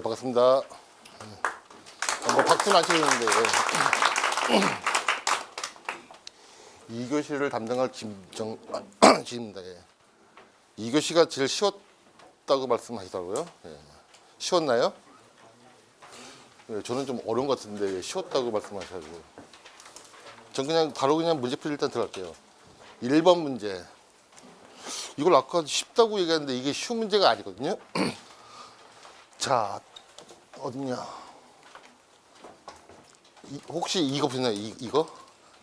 예, 반갑습니다. 뭐 박수는 안 치는데 2교시를 담당할 김정진입니다. 예. 2교시가 제일 쉬웠다고 말씀하시더라고요. 예. 쉬웠나요? 예, 저는 좀 어려운 것 같은데 쉬웠다고 말씀하셔가지고 전 그냥 바로 그냥 문제풀이 일단 들어갈게요. 1번 문제. 이걸 아까 쉽다고 얘기했는데 이게 쉬운 문제가 아니거든요. 자, 어딨냐? 혹시 이거 보시나요? 이거?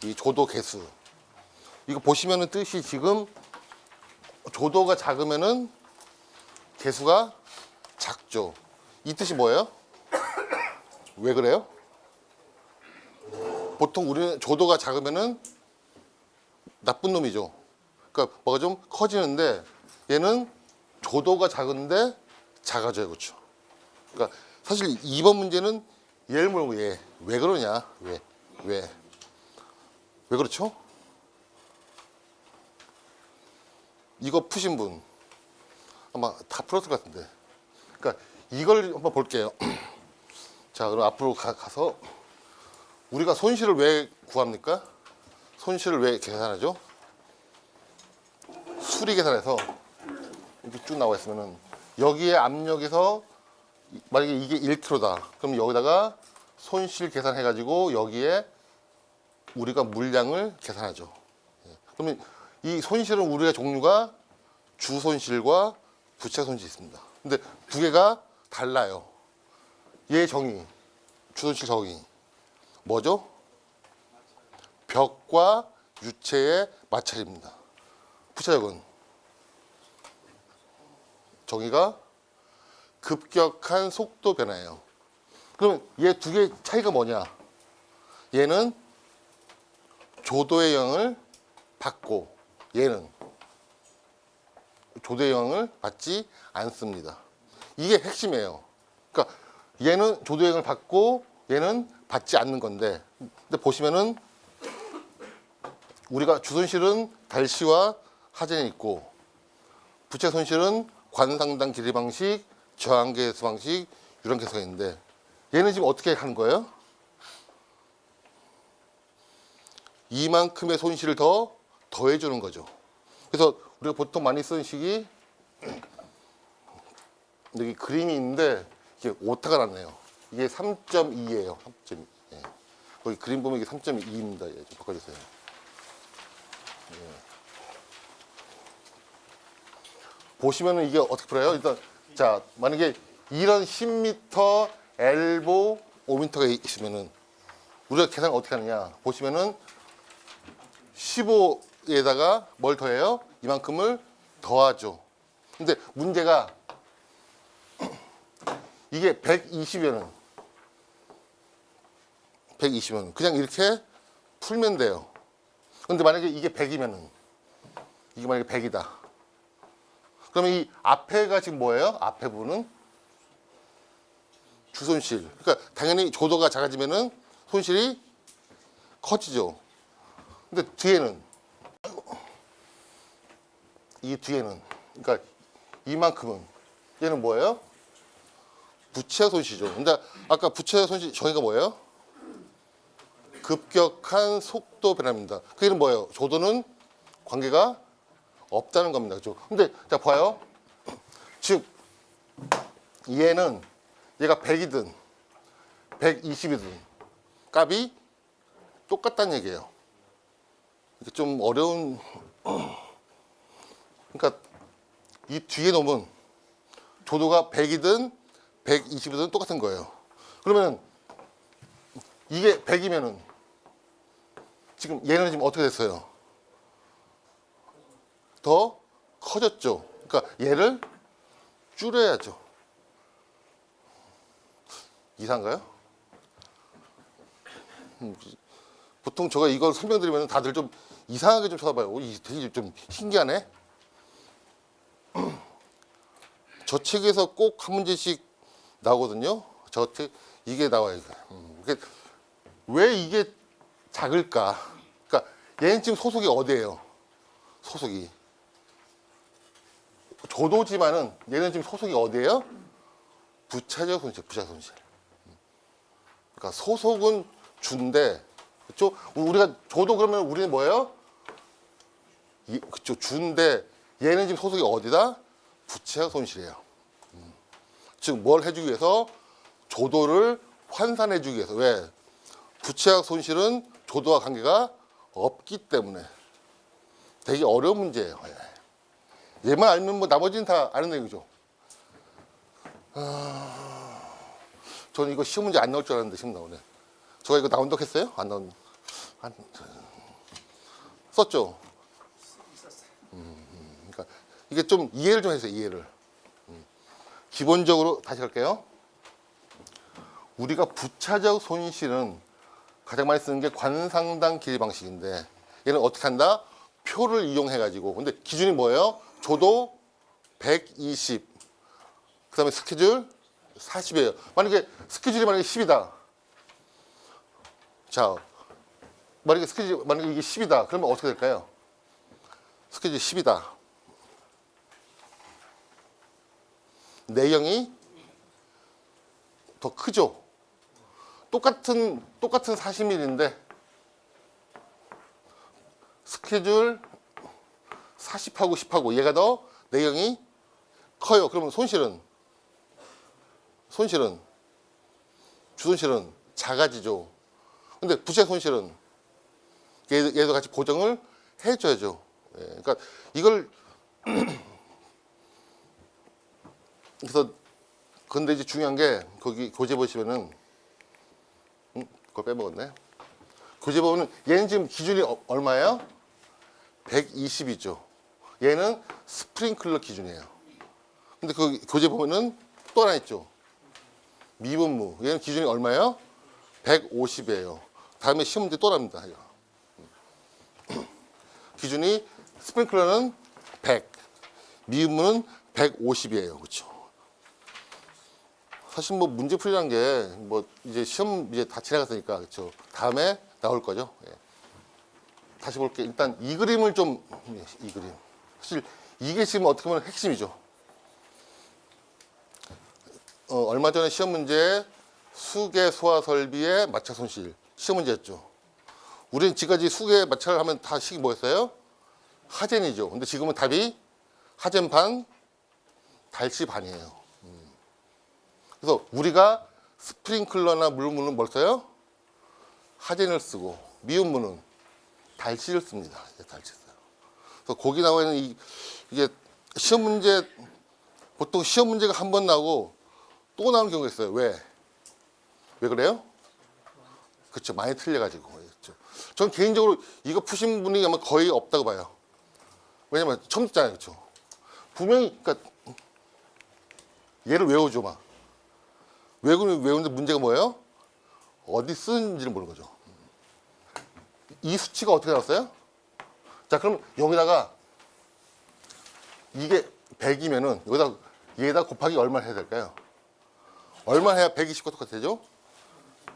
이 조도 개수. 이거 보시면은 뜻이 지금 조도가 작으면은 개수가 작죠. 이 뜻이 뭐예요? 왜 그래요? 보통 우리는 조도가 작으면은 나쁜 놈이죠. 그러니까 뭐가 좀 커지는데 얘는 조도가 작은데 작아져요. 그렇죠? 그러니까 사실 2번 문제는 얘를 물어보고 얘 왜 그러냐? 왜 그렇죠? 이거 푸신 분 아마 다 풀었을 것 같은데. 그러니까 이걸 한번 볼게요. 자, 그럼 앞으로 가서 우리가 손실을 왜 구합니까? 손실을 왜 계산하죠? 수리 계산해서 이렇게 쭉 나와 있으면은 여기에 압력에서 만약에 이게 1kg다. 그럼 여기다가 손실 계산해 가지고 여기에 우리가 물량을 계산하죠. 그러면 이 손실은 우리가 종류가 주 손실과 부채 손실이 있습니다. 근데 두 개가 달라요. 얘 정의, 주 손실 정의 뭐죠? 벽과 유체의 마찰입니다. 부차력은 정의가 급격한 속도 변화예요. 그러면 얘 두 개 차이가 뭐냐? 얘는 조도의 영향을 받고 얘는 조도의 영향을 받지 않습니다. 이게 핵심이에요. 그러니까 얘는 조도의 영향을 받고 얘는 받지 않는 건데, 근데 보시면은 우리가 주손실은 달시와 하전이 있고 부채 손실은 관상당 길이 방식, 저항계수 방식, 유랑계수가 있는데 얘는 지금 어떻게 하는 거예요? 이만큼의 손실을 더 더해주는 거죠. 그래서 우리가 보통 많이 쓰는 식이 여기 그림이 있는데 이게 오타가 났네요. 이게 3.2예요. 3.2. 예. 거기 그림 보면 이게 3.2입니다. 예, 좀 바꿔주세요. 예. 보시면은 이게 어떻게 풀어요? 일단 자, 만약에 이런 10m 엘보 5m가 있으면은 우리가 계산을 어떻게 하느냐? 보시면은 15에다가 뭘 더해요? 이만큼을 더하죠. 근데 문제가 이게 120이면 그냥 이렇게 풀면 돼요. 근데 만약에 이게 100이면은 이게 만약에 100이다. 그러면 이 앞에가 지금 뭐예요? 앞에 부분은 주손실. 그러니까 당연히 조도가 작아지면은 손실이 커지죠. 근데 뒤에는 이 뒤에는 그러니까 이만큼은 얘는 뭐예요? 부채 손실이죠. 근데 아까 부채 손실 정의가 뭐예요? 급격한 속도 변화입니다. 그게는 뭐예요? 조도는 관계가 없다는 겁니다. 그죠? 근데 자 봐요. 즉 얘는 얘가 100이든 120이든 값이 똑같다는 얘기예요. 이게 좀 어려운 그러니까 이 뒤에 놈은 조도가 100이든 120이든 똑같은 거예요. 그러면 이게 100이면은 지금 얘는 지금 어떻게 됐어요? 더 커졌죠. 그러니까 얘를 줄여야죠. 이상한가요? 보통 제가 이걸 설명드리면 다들 좀 이상하게 좀 쳐다봐요. 되게 좀 신기하네. 저 책에서 꼭 한 문제씩 나오거든요. 저 책 이게 나와요. 왜 이게 작을까? 그러니까 얘는 지금 소속이 어디예요? 소속이 조도지만은 얘는 지금 소속이 어디예요? 부차적 손실, 부차적 손실. 그러니까 소속은 주인데, 그렇죠? 우리가 줘도 그러면 우리는 뭐예요? 그렇죠. 주인데 얘는 지금 소속이 어디다? 부차적 손실이에요. 즉 뭘 해주기 위해서? 조도를 환산해주기 위해서. 왜? 부차적 손실은 조도와 관계가 없기 때문에 되게 어려운 문제예요. 얘만 알면 뭐 나머지는 다 아는 내용이죠. 저는 이거 시험 문제 안 나올 줄 알았는데 시험 나오네. 제가 이거 나온다고 했어요? 안 나온. 썼죠? 그러니까 이게 좀 이해를 좀 해주세요. 이해를. 기본적으로 다시 할게요. 우리가 부차적 손실은 가장 많이 쓰는 게 관상당 길이 방식인데 얘는 어떻게 한다? 표를 이용해 가지고. 근데 기준이 뭐예요? 조도 120. 그다음에 스케줄 40이에요. 만약에 스케줄이 만약에 10이다. 자, 만약에 이게 10이다. 그러면 어떻게 될까요? 스케줄이 10이다. 내용이 더 크죠. 똑같은 40mm인데 스케줄 40하고 10하고 얘가 더 내용이 커요. 그러면 주손실은 작아지죠. 근데 부채 손실은 얘도 같이 보정을 해줘야죠. 예, 그러니까 이걸 그래서 근데 이제 중요한 게 거기 교재 보시면은 그걸 빼먹었네. 교재 보면은 얘는 지금 기준이 얼마예요? 120이죠. 얘는 스프링클러 기준이에요. 근데 그 교재 보면은 또 하나 있죠. 미분무. 얘는 기준이 얼마예요? 150이에요. 다음에 시험 문제 또 납니다. 기준이 스프링클러는 100, 미분무는 150이에요. 그렇죠? 사실 뭐 문제 풀이란 게 뭐 이제 시험 이제 다 지나갔으니까 그렇죠. 다음에 나올 거죠. 예. 다시 볼게. 일단 이 그림을 좀 이 그림. 사실 이게 지금 어떻게 보면 핵심이죠. 얼마 전에 시험 문제 수계 소화 설비의 마찰 손실 시험 문제였죠. 우리는 지금까지 수계 마찰을 하면 다 식이 뭐였어요? 하젠이죠. 근데 지금은 답이 하젠 반, 달치 반이에요. 그래서 우리가 스프링클러나 물문은 뭘 써요? 하젠을 쓰고 미온문은 달치를 씁니다. 달치 써요. 그래서 거기 나와 있는 이게 시험 문제 보통 시험 문제가 한 번 나오고 또 나오는 경우가 있어요. 왜 그래요? 그렇죠. 많이 틀려가지고. 그렇죠. 전 개인적으로 이거 푸신 분이 아마 거의 없다고 봐요. 왜냐면 처음 듣잖아요. 그렇죠. 분명히 그러니까 얘를 외워줘 막. 외우는데 문제가 뭐예요? 어디 쓰는지를 모르는 거죠. 이 수치가 어떻게 나왔어요? 자, 그럼 여기다가 이게 100이면은 얘에다 곱하기 얼마 해야 될까요? 얼마 해야 120과 똑같아죠?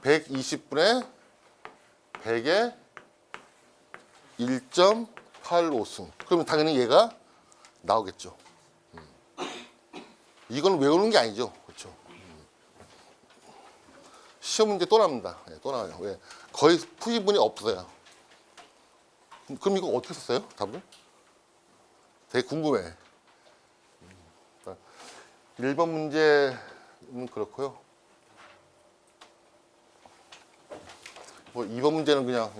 120분의 100의 1.85승. 그러면 당연히 얘가 나오겠죠. 이건 외우는 게 아니죠. 그렇죠. 시험 문제 또 납니다. 네, 또 나와요. 왜? 거의 푸이분이 없어요. 그럼 이거 어떻게 썼어요? 답을? 되게 궁금해. 1번 문제는 그렇고요. 뭐 2번 문제는 그냥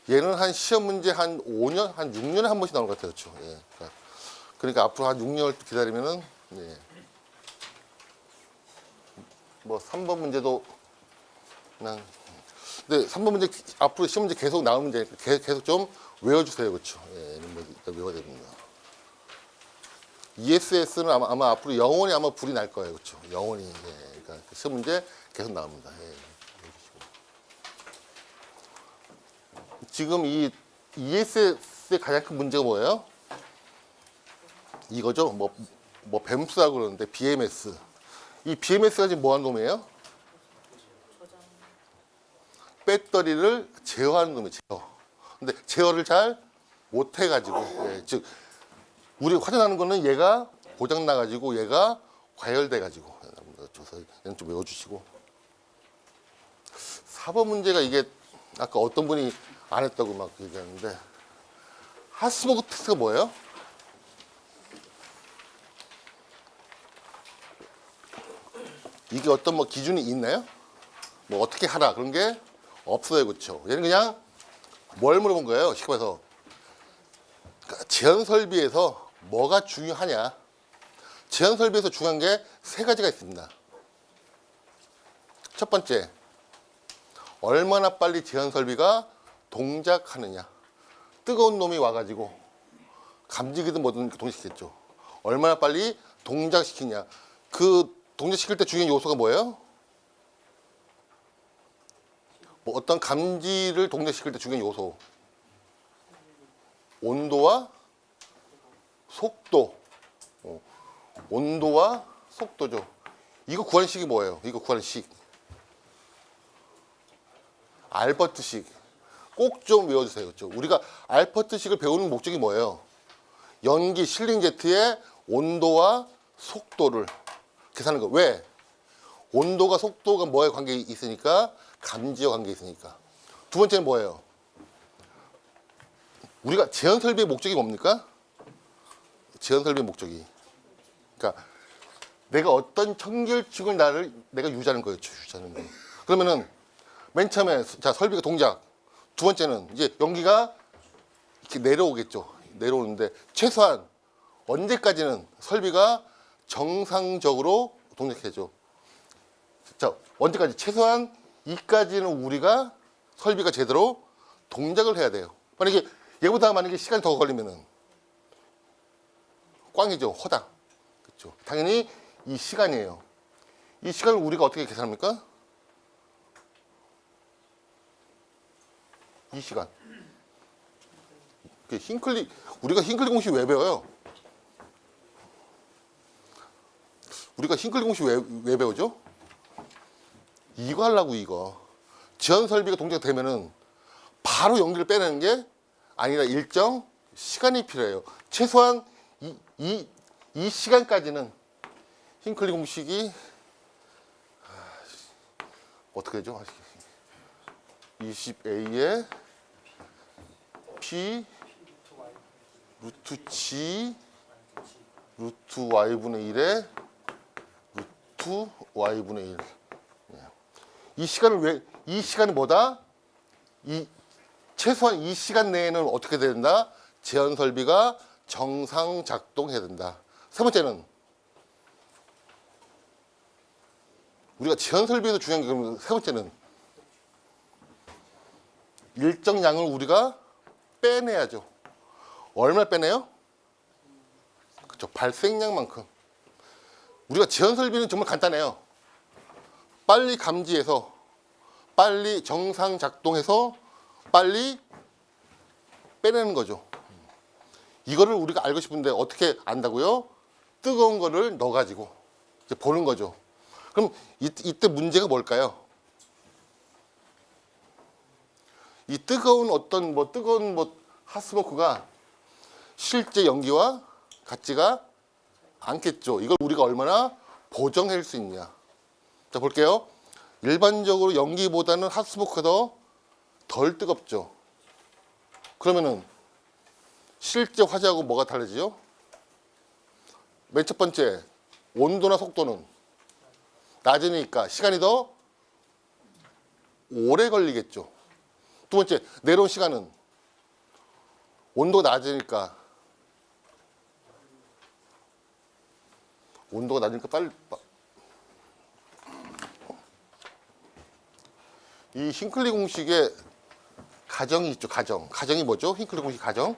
얘는 한 시험 문제 한 5년, 한 6년에 한 번씩 나오는 것 같아요. 그렇죠? 예. 그러니까 앞으로 한 6년을 기다리면은 뭐 3번 문제도 그냥 근데 3번 문제 앞으로 시험 문제 계속 나오는 문제 계속 좀 외워주세요. 그렇죠? 예, 일단 외워야 됩니다. ESS는 아마 앞으로 영원히 아마 불이 날 거예요. 그렇죠? 영원히. 예, 그러니까 시험 문제 계속 나옵니다. 예. 지금 이 ESS의 가장 큰 문제가 뭐예요? 이거죠. 뭐 뱀수라고 그러는데 BMS. 이 BMS가 지금 뭐 하는 놈이에요? 배터리를 제어하는 놈이에요. 제어. 근데 제어를 잘 못해가지고 즉 우리 화전하는 거는 얘가 고장 나가지고 얘가 과열돼 가지고 얘는 좀 외워주시고 4번 문제가 이게 아까 어떤 분이 안 했다고 막 얘기하는데 하스버그 테스트가 뭐예요? 이게 어떤 뭐 기준이 있나요? 뭐 어떻게 하라 그런 게 없어요, 그렇죠? 얘는 그냥 뭘 물어본 거예요, 쉽게 말해서. 그러니까 제한 설비에서 뭐가 중요하냐? 제한 설비에서 중요한 게 세 가지가 있습니다. 첫 번째, 얼마나 빨리 제한 설비가 동작하느냐. 뜨거운 놈이 와가지고 감지기든 뭐든 동작시켰죠. 얼마나 빨리 동작시키냐. 그 동작시킬 때 중요한 요소가 뭐예요? 뭐 어떤 감지를 동작시킬 때 중요한 요소. 온도와 속도. 온도와 속도죠. 이거 구하는 식이 뭐예요? 이거 구하는 식. 알버트식. 꼭 좀 외워주세요. 그렇죠? 우리가 알버트식을 배우는 목적이 뭐예요? 연기 실링 제트의 온도와 속도를 계산하는 거. 왜? 온도가 속도가 뭐에 관계 있으니까? 감지와 관계 있으니까. 두 번째는 뭐예요? 우리가 제한 설비의 목적이 뭡니까? 제한 설비의 목적이. 그러니까 내가 어떤 청결축을 내가 유지하는 거예요. 유지하는 거. 그러면은 맨 처음에 자 설비가 동작. 두 번째는 이제 연기가 이렇게 내려오겠죠. 내려오는데 최소한 언제까지는 설비가 정상적으로 동작해줘. 자 언제까지? 최소한 이까지는 우리가 설비가 제대로 동작을 해야 돼요. 만약에 얘보다 만약에 시간이 더 걸리면은 꽝이죠. 허당. 그렇죠. 당연히 이 시간이에요. 이 시간을 우리가 어떻게 계산합니까? 이 시간. 우리가 힌클리 공식 왜 배워요? 우리가 힌클리 공식 왜 배우죠? 이거 하려고 이거. 지연 설비가 동작되면은 바로 연기를 빼내는 게 아니라 일정 시간이 필요해요. 최소한 이 시간까지는 힌클리 공식이 어떻게 되죠? 20a에 p 루트 g 루트 y분의 1에 루트 y분의 1. 이 시간이 뭐다? 최소한 이 시간 내에는 어떻게 된다? 제한 설비가 정상 작동해야 된다. 세 번째는 우리가 제한 설비에서 중요한 게 그러면 세 번째는 일정 양을 우리가 빼내야죠. 얼마 빼내요? 그렇죠. 발생량만큼. 우리가 제한 설비는 정말 간단해요. 빨리 감지해서 빨리 정상 작동해서 빨리 빼내는 거죠. 이거를 우리가 알고 싶은데 어떻게 안다고요? 뜨거운 거를 넣어가지고 이제 보는 거죠. 그럼 이때 문제가 뭘까요? 이 뜨거운 뜨거운 핫스모크가 실제 연기와 같지가 않겠죠. 이걸 우리가 얼마나 보정할 수 있냐. 자, 볼게요. 일반적으로 연기보다는 핫스모크가 덜 뜨겁죠. 그러면은 실제 화재하고 뭐가 달라지죠? 맨 첫 번째, 온도나 속도는 낮으니까 시간이 더 오래 걸리겠죠. 두 번째, 내려온 시간은 온도가 낮으니까 빨리. 이 힌클리 공식의 가정이 있죠. 가정이 뭐죠? 힌클리 공식 가정.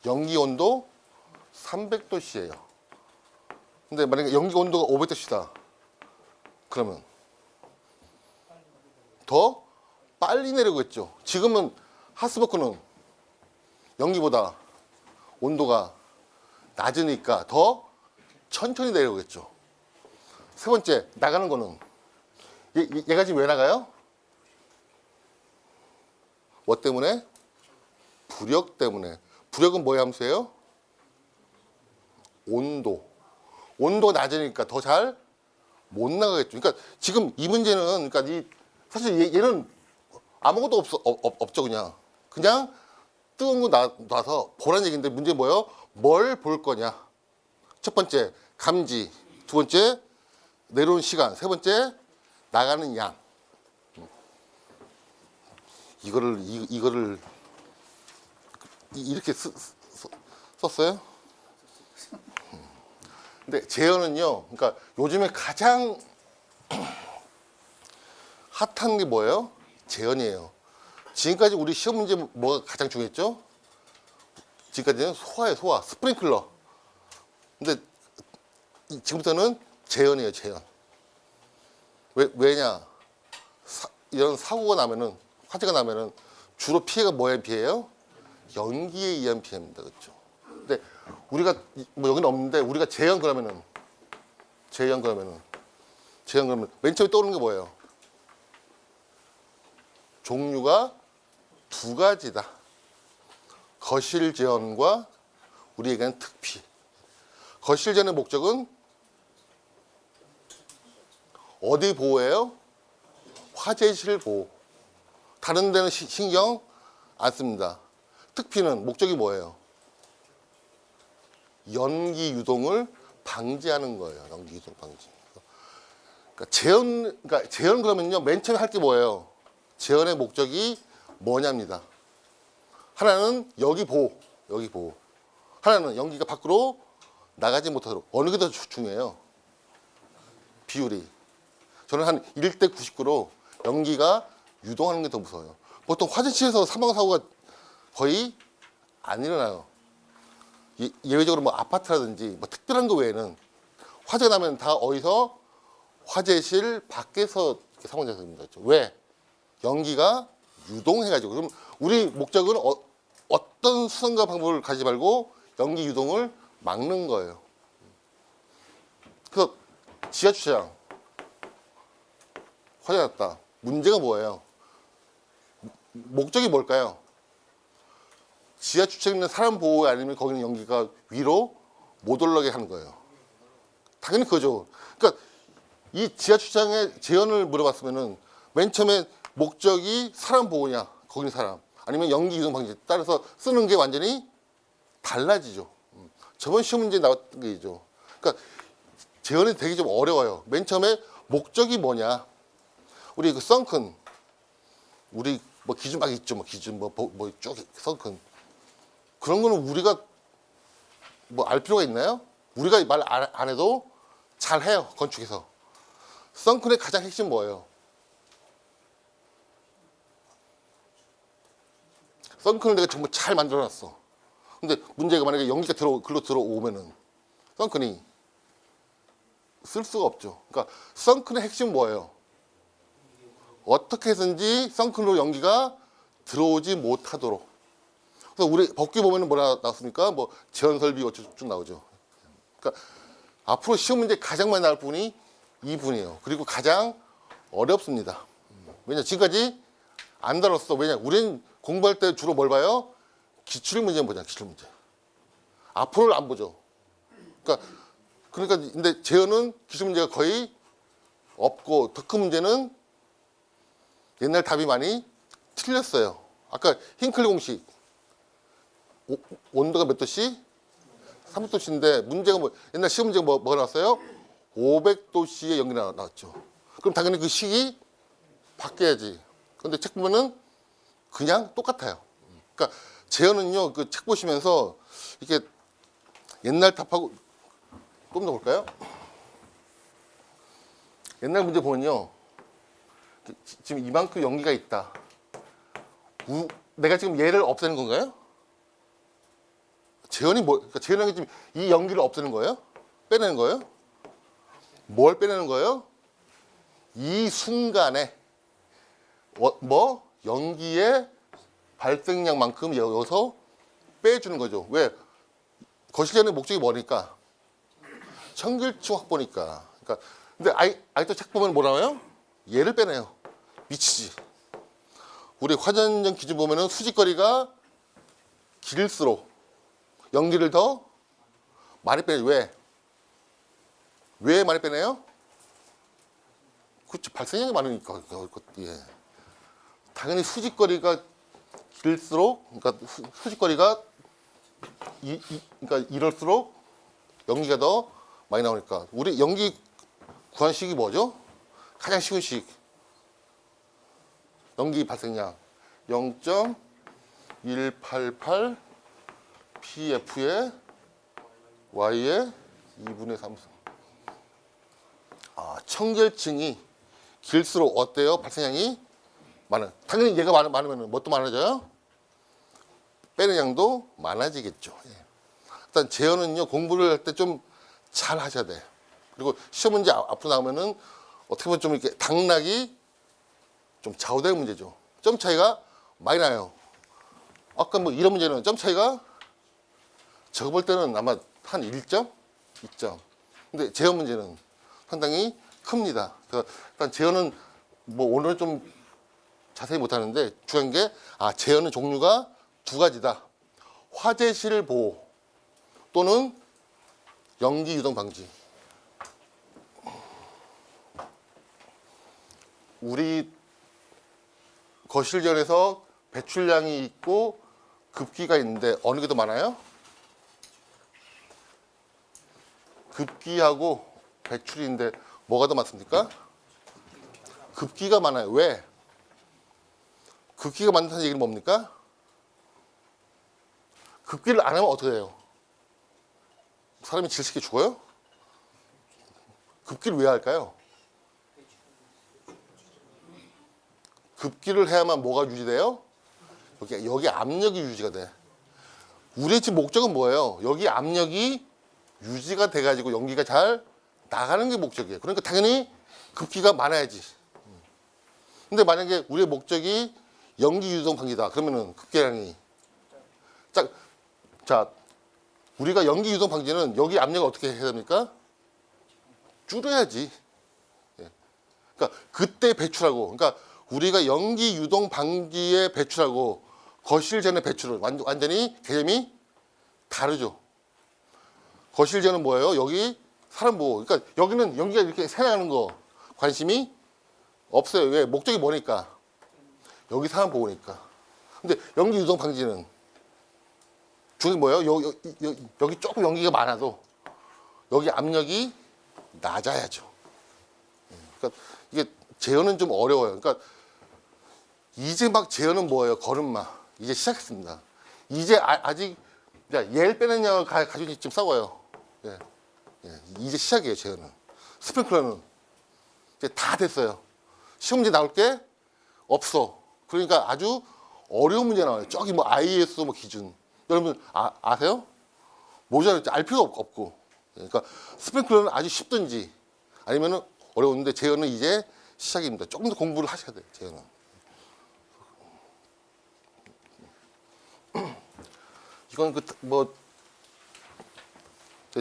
연기 온도 300도씨예요. 근데 만약에 연기 온도가 500도씨다. 그러면 더 빨리 내려오겠죠. 지금은 핫스모크는 연기보다 온도가 낮으니까 더 천천히 내려오겠죠. 세 번째, 나가는 거는 얘가 지금 왜 나가요? 뭐 때문에? 부력 때문에. 부력은 뭐의 함수예요? 온도. 온도가 낮으니까 더 잘 못 나가겠죠. 그러니까 지금 이 문제는 그러니까 사실 얘는 아무것도 없죠. 그냥 뜨거운 거 놔서 보라는 얘기인데 문제 뭐예요? 뭘 볼 거냐. 첫 번째 감지, 두 번째 내려오는 시간, 세 번째 나가는 양. 이거를 이렇게 썼어요? 근데 재현은요, 그러니까 요즘에 가장 핫한 게 뭐예요? 재현이에요. 지금까지 우리 시험 문제 뭐가 가장 중요했죠? 지금까지는 소화예요, 소화. 스프링클러. 근데 지금부터는 재현이에요, 재현. 왜냐? 이런 사고가 나면은, 화재가 나면은 주로 피해가 뭐에 피해요? 연기에 의한 피해입니다. 그렇죠? 근데 우리가 뭐 여기는 없는데 우리가 재현 그러면 맨 처음에 떠오르는 게 뭐예요? 종류가 두 가지다. 거실 재현과 우리에게는 특피. 거실 재현의 목적은 어디 보호예요? 화재실 보호. 다른 데는 신경 안 씁니다. 특피는 목적이 뭐예요? 연기 유동을 방지하는 거예요. 연기 유동 방지. 그러니까 재현 그러면요. 맨 처음에 할 게 뭐예요? 재현의 목적이 뭐냐입니다. 하나는 여기 보호. 하나는 연기가 밖으로 나가지 못하도록. 어느 게 더 중요해요? 비율이. 저는 한 1대 99로 연기가 유동하는 게 더 무서워요. 보통 화재실에서 사망사고가 거의 안 일어나요. 예외적으로 뭐 아파트라든지 뭐 특별한 거 외에는 화재가 나면 다 어디서 화재실 밖에서 사고가 됩니다. 왜? 연기가 유동해가지고. 그럼 우리 목적은 어떤 수단과 방법을 가지지 말고 연기 유동을 막는 거예요. 그래서 지하주차장 화재가 났다. 문제가 뭐예요? 목적이 뭘까요? 지하주차장에 있는 사람 보호 아니면 거기는 연기가 위로 못 올라가게 하는 거예요. 당연히 그거죠. 그러니까 이 지하주차장의 재현을 물어봤으면은 맨 처음에 목적이 사람 보호냐, 거기는 사람, 아니면 연기 유동 방지 따라서 쓰는 게 완전히 달라지죠. 저번 시험 문제에 나왔던 게 이죠. 그러니까 재현이 되게 좀 어려워요. 맨 처음에 목적이 뭐냐. 우리 그 썬큰, 우리 뭐 기준 막 있죠. 뭐 기준 쭉 썬큰. 그런 거는 우리가 뭐 알 필요가 있나요? 우리가 말 안 해도 잘 해요. 건축에서. 썬큰의 가장 핵심 뭐예요? 썬큰을 내가 정말 잘 만들어놨어. 근데 문제가 만약에 연기가 글로 들어오면은 썬큰이 쓸 수가 없죠. 그러니까 썬큰의 핵심 뭐예요? 어떻게 해서든지 썬큰으로 연기가 들어오지 못하도록. 그래서 우리 법규 보면은 뭐라 나왔습니까? 뭐 재현 설비 어쩌고 쭉 나오죠. 그러니까 앞으로 시험 문제 가장 많이 나올 부분이 이 부분이에요. 그리고 가장 어렵습니다. 왜냐 지금까지 안 다뤘어. 왜냐 우리는 공부할 때 주로 뭘 봐요? 기출 문제 보잖아. 기출 문제. 앞으로를 안 보죠. 그러니까 근데 재현은 기출 문제가 거의 없고 더 큰 문제는 옛날 답이 많이 틀렸어요. 아까 힝클리 공식 온도가 몇 도씨? 300도씨인데 문제가 뭐 옛날 시험 문제가 뭐가 나왔어요? 500도씨의 연기 나왔죠. 그럼 당연히 그 식이 바뀌어야지. 그런데 책 보면은 그냥 똑같아요. 그러니까 재현은요, 그 책 보시면서 이렇게 옛날 답하고 좀 더 볼까요? 옛날 문제 보면요, 지금 이만큼 연기가 있다. 내가 지금 얘를 없애는 건가요? 재현이 그러니까 재현이 지금 이 연기를 없애는 거예요? 빼내는 거예요? 뭘 빼내는 거예요? 이 순간에 연기의 발생량만큼 여기서 빼주는 거죠. 왜? 거실전의 목적이 뭐니까? 청결층 확보니까. 그러니까 근데 아직도 책 보면 뭐라 해요? 얘를 빼내요. 미치지. 우리 화전정 기준 보면은 수직거리가 길수록 연기를 더 많이 빼요. 왜? 왜 많이 빼내요? 그렇죠. 발생량이 많으니까. 예. 당연히 수직거리가 길수록, 그러니까 수직거리가 그러니까 이럴수록 연기가 더 많이 나오니까. 우리 연기 구한 식이 뭐죠? 가장 쉬운 식. 연기 발생량 0.188 pf의 y의 2분의 3승. 청결층이 길수록 어때요? 발생량이 많아요. 당연히 얘가 많으면 뭣도 많아져요? 빼는 양도 많아지겠죠. 예. 일단 재현은요, 공부를 할 때 좀 잘 하셔야 돼. 그리고 시험 문제 앞으로 나오면은 어떻게 보면 좀 이렇게 당락이 좀 좌우되는 문제죠. 점 차이가 많이 나요. 아까 뭐 이런 문제는 점 차이가 제가 볼 때는 아마 한 1점? 2점. 근데 재현 문제는 상당히 큽니다. 그래서 일단 재현은 뭐 오늘은 좀 자세히 못하는데 중요한 게 재현은 종류가 두 가지다. 화재실 보호 또는 연기 유동 방지. 우리 거실전에서 배출량이 있고 급기가 있는데 어느 게 더 많아요? 급기하고 배출인데 뭐가 더 많습니까? 급기가 많아요. 왜? 급기가 많다는 얘기는 뭡니까? 급기를 안 하면 어떻게 돼요? 사람이 질식해 죽어요? 급기를 왜 할까요? 급기를 해야만 뭐가 유지돼요? 여기 압력이 유지가 돼. 우리의 지금 목적은 뭐예요? 여기 압력이 유지가 돼가지고 연기가 잘 나가는 게 목적이에요. 그러니까 당연히 급기가 많아야지. 근데 만약에 우리의 목적이 연기 유동 방지다. 그러면은 급기량이 자, 우리가 연기 유동 방지는 여기 압력을 어떻게 해야 됩니까? 줄여야지. 예. 그러니까 그때 배출하고, 그러니까 우리가 연기 유동 방지에 배출하고 거실전의 배출은 완전히 개념이 다르죠. 거실전은 뭐예요? 여기 사람 보호. 그러니까 여기는 연기가 이렇게 새나가는 거 관심이 없어요. 왜? 목적이 뭐니까? 여기 사람 보호니까. 근데 연기 유동 방지는 중요한 게 뭐예요? 여기 조금 연기가 많아도 여기 압력이 낮아야죠. 그러니까 이게 재현은 좀 어려워요. 그러니까 이제 막 재현은 뭐예요? 걸음마. 이제 시작했습니다. 이제 아직 얘를 빼는 양을 가지고 지금 싸워요. 예. 예. 이제 시작이에요. 재현은. 스프링클러는 이제 다 됐어요. 시험 문제 나올 게 없어. 그러니까 아주 어려운 문제 나와요. 저기 뭐 IS 뭐 기준. 여러분 아세요? 모자랄지 알 필요가 없고. 그러니까 스프링클러는 아주 쉽든지 아니면은 어려운데 재현은 이제 시작입니다. 조금 더 공부를 하셔야 돼요. 재현은. 이건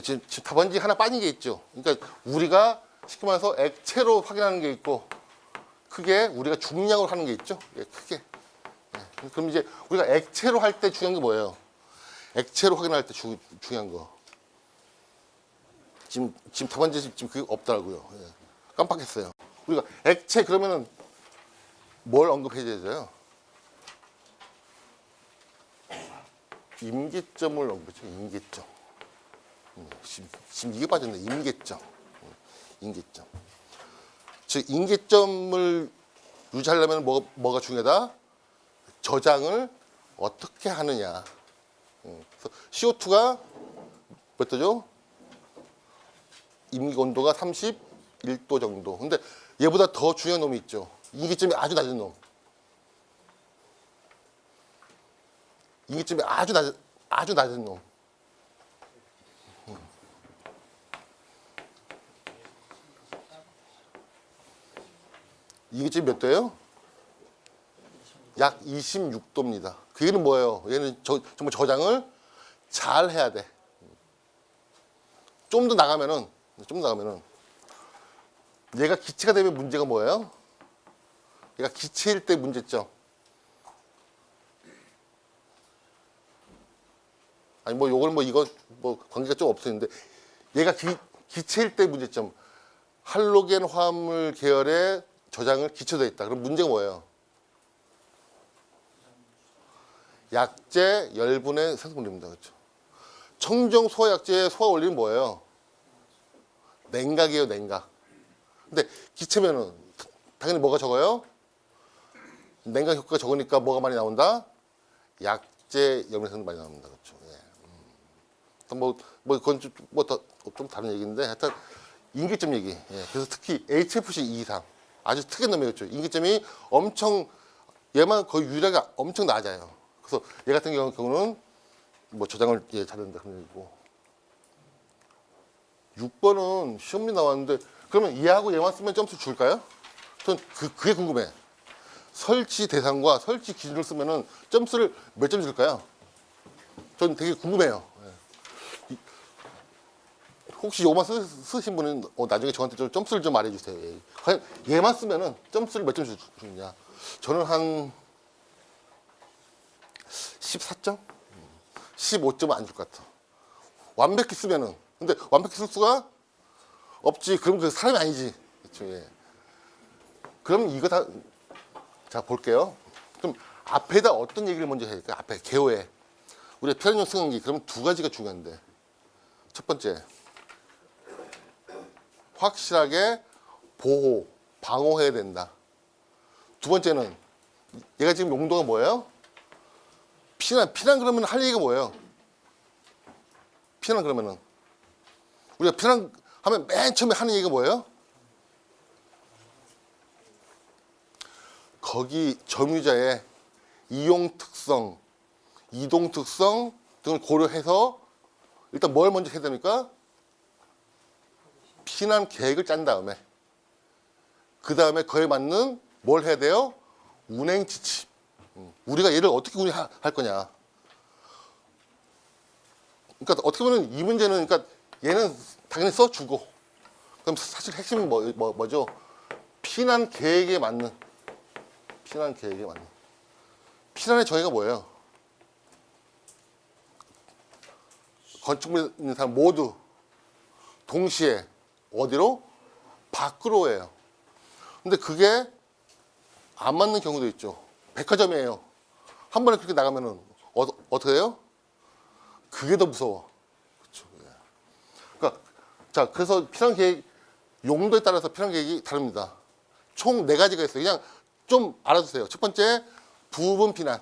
지금 답안지 하나 빠진 게 있죠. 그러니까 우리가 쉽게 말해서 액체로 확인하는 게 있고 크게 우리가 중량으로 하는 게 있죠. 예, 크게. 예. 그럼 이제 우리가 액체로 할 때 중요한 게 뭐예요? 액체로 확인할 때 중요한 거. 지금 답안지 지금 그게 없더라고요. 예. 깜빡했어요. 우리가 액체 그러면은 뭘 언급해야 되죠? 임계점을 언급했죠. 임계점. 지금 이게 빠졌네. 임계점. 임계점. 즉 임계점을 유지하려면 뭐가 중요하다? 저장을 어떻게 하느냐. 그래서 CO2가 몇 도죠? 임계 온도가 31도 정도. 근데 얘보다 더 중요한 놈이 있죠. 임계점이 아주 낮은 놈. 임계점이 아주 낮은 놈. 임계점이 몇 도예요? 약 26도입니다. 그 얘기는 뭐예요? 얘는 정말 저장을 잘 해야 돼. 좀 더 나가면은 얘가 기체가 되면 문제가 뭐예요? 얘가 기체일 때 문제점. 아니 뭐 요걸 뭐 이거 뭐 관계가 좀 없었는데 얘가 기체일 때 문제점. 할로겐 화합물 계열의 저장을 기초되어 있다. 그럼 문제가 뭐예요? 약재 열분의 생성물입니다. 그렇죠? 청정 소화 약재의 소화 원리는 뭐예요? 냉각이에요, 냉각. 근데 기체면은 당연히 뭐가 적어요? 냉각 효과가 적으니까 뭐가 많이 나온다? 약재 열분의 생성 많이 나옵니다. 그렇죠? 예. 뭐 그건 좀 다른 얘기인데 하여튼 인기점 얘기. 예. 그래서 특히 HFC 이상 아주 특이한 놈이었죠. 인기점이 엄청 얘만 거의 유일하게 엄청 낮아요. 그래서 얘 같은 경우는 뭐 저장을 잘한다 그런 얘기고. 6번은 시험이 나왔는데 그러면 얘하고 얘만 쓰면 점수 줄까요? 전 그게 궁금해. 설치 대상과 설치 기준을 쓰면은 점수를 몇 점 줄까요? 전 되게 궁금해요. 예. 혹시 요거만 쓰신 분은 나중에 저한테 좀 점수를 좀 말해주세요. 예. 과연 얘만 쓰면은 점수를 몇 점 주느냐? 저는 한 14점? 15점 안 줄 것 같아. 완벽히 쓰면은. 근데 완벽히 쓸 수가 없지. 그럼 그 사람이 아니지. 그렇죠. 예. 그럼 이거 다, 자, 볼게요. 그럼 앞에다 어떤 얘기를 먼저 해야 될까요? 앞에, 개호에. 우리가 편의점 승강기. 그러면 두 가지가 중요한데. 첫 번째. 확실하게 보호, 방어해야 된다. 두 번째는, 얘가 지금 용도가 뭐예요? 피난 그러면 할 얘기가 뭐예요? 피난 그러면은. 우리가 피난 하면 맨 처음에 하는 얘기가 뭐예요? 거기 점유자의 이용 특성, 이동 특성 등을 고려해서 일단 뭘 먼저 해야 됩니까? 피난 계획을 짠 다음에 그 다음에 그에 맞는 뭘 해야 돼요? 운행 지침. 우리가 얘를 어떻게 운행할 거냐. 그러니까 어떻게 보면 이 문제는 그러니까 얘는 당연히 써주고 그럼 사실 핵심은 뭐죠? 피난 계획에 맞는 피난의 정의가 뭐예요? 건축물 있는 사람 모두 동시에 어디로? 밖으로 해요. 근데 그게 안 맞는 경우도 있죠. 백화점이에요. 한 번에 그렇게 나가면은 어떻게 해요? 그게 더 무서워. 그렇죠. 예. 그러니까 자, 그래서 피난 계획 용도에 따라서 피난 계획이 다릅니다. 총 4가지가 있어요. 그냥 좀 알아두세요. 첫 번째, 부분 피난.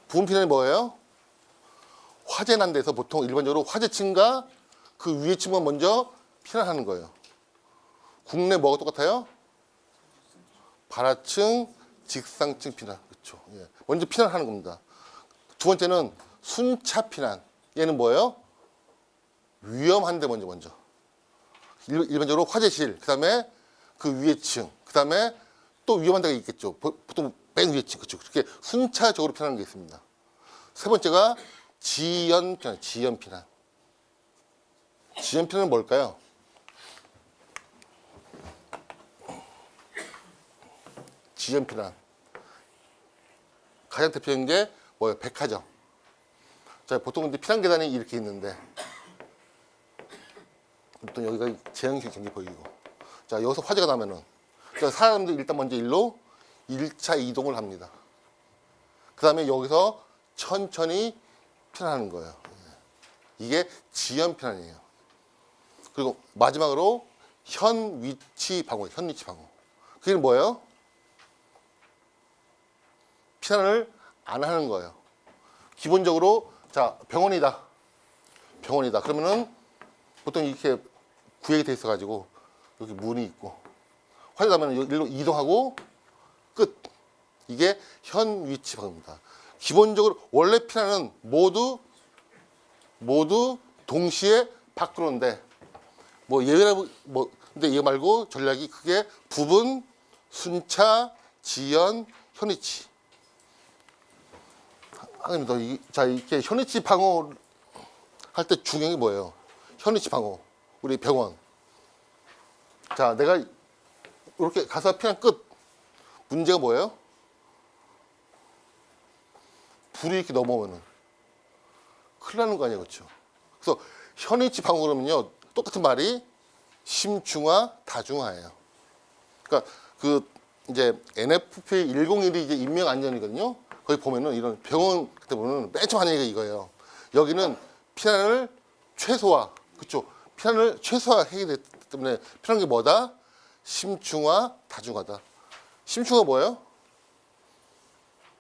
부분 피난이 뭐예요? 화재 난 데서 보통 일반적으로 화재층과 그 위에 층만 먼저 피난하는 거예요. 국내 뭐가 똑같아요? 발하층, 직상층 피난. 그렇죠. 예. 먼저 피난하는 겁니다. 두 번째는 순차 피난. 얘는 뭐예요? 위험한데 먼저. 일반적으로 화재실, 그 다음에 그 위에 층, 그 다음에 또 위험한 데가 있겠죠. 보통 맨 위에 층. 그렇죠. 그렇게 순차적으로 피난하는 게 있습니다. 세 번째가 지연 피난. 지연 피난은 뭘까요? 지연 피난. 가장 대표적인 게 뭐예요? 백화점. 자, 보통 근데 피난 계단이 이렇게 있는데, 보통 여기가 제형식 경기 보이고. 자, 여기서 화재가 나면은, 자, 사람들이 일단 먼저 일로 1차 이동을 합니다. 그 다음에 여기서 천천히 피난하는 거예요. 이게 지연 피난이에요. 그리고 마지막으로 현위치 방어. 그게 뭐예요? 피난을 안 하는 거예요. 기본적으로 자, 병원이다. 그러면은 보통 이렇게 구획이 돼 있어 가지고 여기 문이 있고 화재 나면 여기로 이동하고 끝. 이게 현위치 방어입니다. 기본적으로 원래 피난은 모두 동시에 밖으로인데 뭐 예외라고 뭐 근데 이거 말고 전략이 크게 부분, 순차, 지연, 현위치. 아닙니다. 자, 이렇게 현위치 방어 할 때 중요한 게 뭐예요? 현위치 방어. 우리 병원. 자, 내가 이렇게 가서 피난 끝. 문제가 뭐예요? 불이 이렇게 넘어오면은 큰일 나는 거 아니에요, 그렇죠? 그래서 현위치 방어 그러면요, 똑같은 말이 심중하, 다중하예요. 그러니까 그 이제 NFP 101이 이제 인명안전이거든요. 거기 보면은 이런 병원 그때 보면은 맨 처음 하는 얘기가 이거예요. 여기는 피난을 최소화, 그렇죠? 피난을 최소화하기 때문에 필요한 게 뭐다? 심중하, 다중하다. 심중하 뭐예요?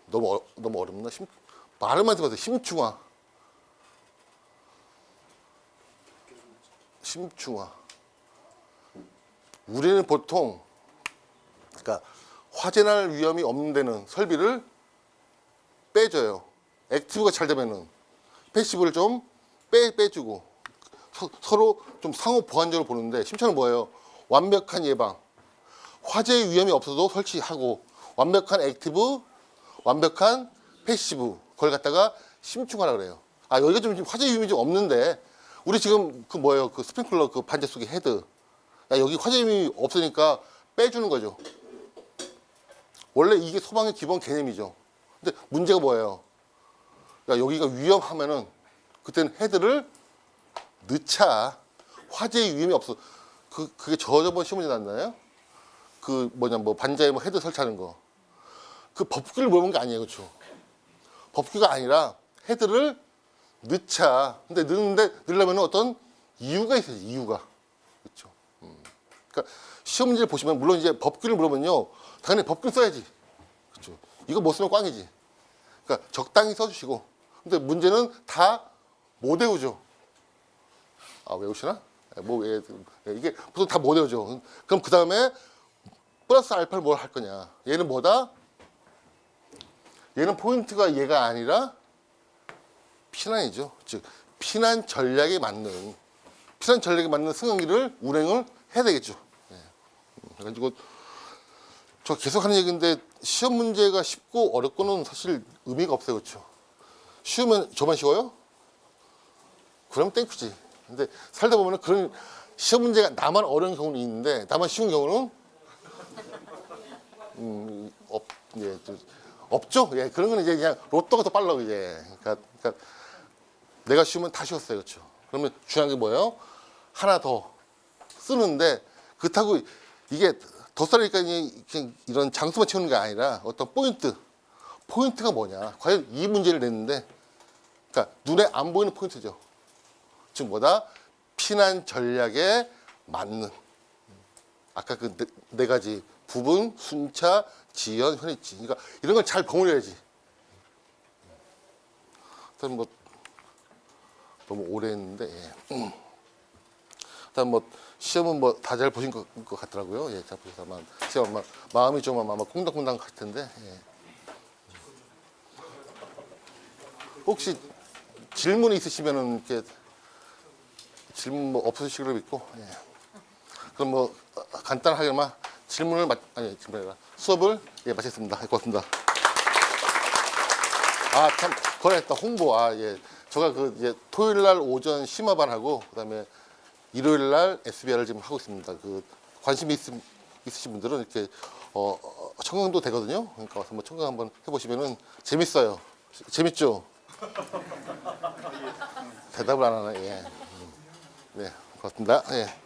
너무 어렵나? 말을만 들어봐도 심중하. 심중하. 우리는 보통 그러니까 화재 날 위험이 없는 데는 설비를 빼줘요. 액티브가 잘 되면은 패시브를 좀 빼주고 서로 좀 상호 보완적으로 보는데 심청은 뭐예요? 완벽한 예방. 화재 위험이 없어도 설치하고 완벽한 액티브, 완벽한 패시브. 그걸 갖다가 심층하라 그래요. 아, 여기가 좀 지금 화재 위험이 좀 없는데 우리 지금 그 뭐예요? 그 스프링클러 그 반대 속에 헤드. 야, 여기 화재 위험이 없으니까 빼주는 거죠. 원래 이게 소방의 기본 개념이죠. 근데 문제가 뭐예요? 야, 여기가 위험하면은 그때는 헤드를 넣자. 화재 위험이 없어. 그게 저번 시험 문제 났나요? 그 뭐냐 뭐 반자에 뭐 헤드 설치하는 거. 그 법규를 물어본 게 아니에요, 그렇죠? 법규가 아니라 헤드를 넣자. 근데 넣으려면 어떤 이유가 있어요, 이유가. 그렇죠? 그러니까 시험 문제를 보시면 물론 이제 법규를 물어보면요, 당연히 법규 써야지. 그렇죠? 이거 못 쓰면 꽝이지. 그러니까 적당히 써주시고. 근데 문제는 다 못 외우죠. 아, 외우시나? 이게 보통 다 못 외우죠. 그럼 그 다음에 플러스 알파를 뭘 할 거냐? 얘는 뭐다? 얘는 포인트가 얘가 아니라 피난이죠. 즉 피난 전략에 맞는 승강기를 운행을 해야 되겠죠. 예. 그래가지고 저 계속 하는 얘기인데 시험 문제가 쉽고 어렵고는 사실 의미가 없어요, 그렇죠? 쉬우면 저만 쉬워요? 그럼 땡큐지. 근데 살다 보면은 그런 시험 문제가 나만 어려운 경우는 있는데 나만 쉬운 경우는 예, 없죠. 예, 그런 거는 이제 그냥 로또가 더 빨라 이제. 그러니까 내가 쉬우면 다 쉬웠어요, 그렇죠? 그러면 중요한 게 뭐예요? 하나 더 쓰는데 그렇다고 이게 더 쓰니까 그냥 이런 장수만 채우는 게 아니라 어떤 포인트가 뭐냐? 과연 이 문제를 냈는데, 그러니까 눈에 안 보이는 포인트죠. 즉 뭐다? 피난 전략에 맞는. 아까 그 네 가지 부분, 순차, 지연, 현위치. 그러니까 이런 걸 잘 버무려야지. 일단 뭐 너무 오래 했는데. 예. 일단 뭐 시험은 뭐 다 잘 보신 것 같더라고요. 예, 잘 보셔서 시험 마음이 좀 아마 콩닥콩닥 할 텐데. 예. 혹시 질문이 있으시면은 이렇게 질문 뭐 없으시기로 믿고. 예. 그럼 뭐 간단하게만 질문을 질문이 아니라 수업을 마쳤습니다. 고맙습니다. 아, 참 거래했다 홍보. 아, 예. 제가 그 이제 토요일 날 오전 심화반하고 그다음에 일요일 날 SBR을 지금 하고 있습니다. 그 관심이 있으신 분들은 이렇게 청강도 되거든요. 그러니까 와서 뭐 청강 한번 해보시면은 재밌어요. 재밌죠? 대답을 안 하네. 예. 네, 고맙습니다. 예.